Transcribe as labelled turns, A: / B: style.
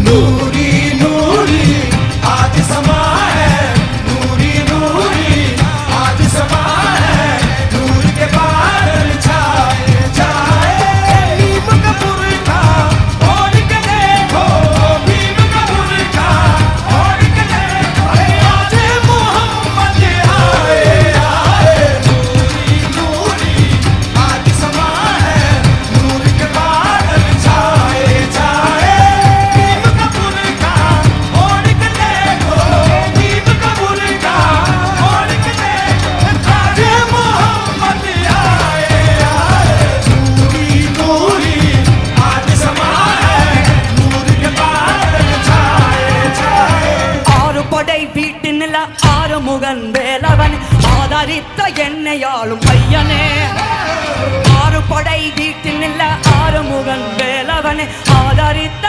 A: नूरी नूरी आज समा है, नूरी नूरी आज समा है, नूर के बादल छाए छाए। नीम का बुरखा ओढ़ के देखो, नीम का बुरखा ओढ़ के देखो, आज मोहम्मद आए आए। नूरी नूरी आज समा है, नूर के बादल छाए छाए। नीम का बुरखा ओढ़ के देखो, नीम का बुरखा ओढ़ के देखो, आज मोहम्मद आए आए। नूरी नूरी आज समा है, नूर के बादल छाए छाए।
B: ஆறு படை வீட்டினில ஆறு முகன் வேலவன் ஆதரித்த என்னையாளும் பையனே. ஆறு படை வீட்டினில ஆறு முகன் வேலவன் ஆதரித்த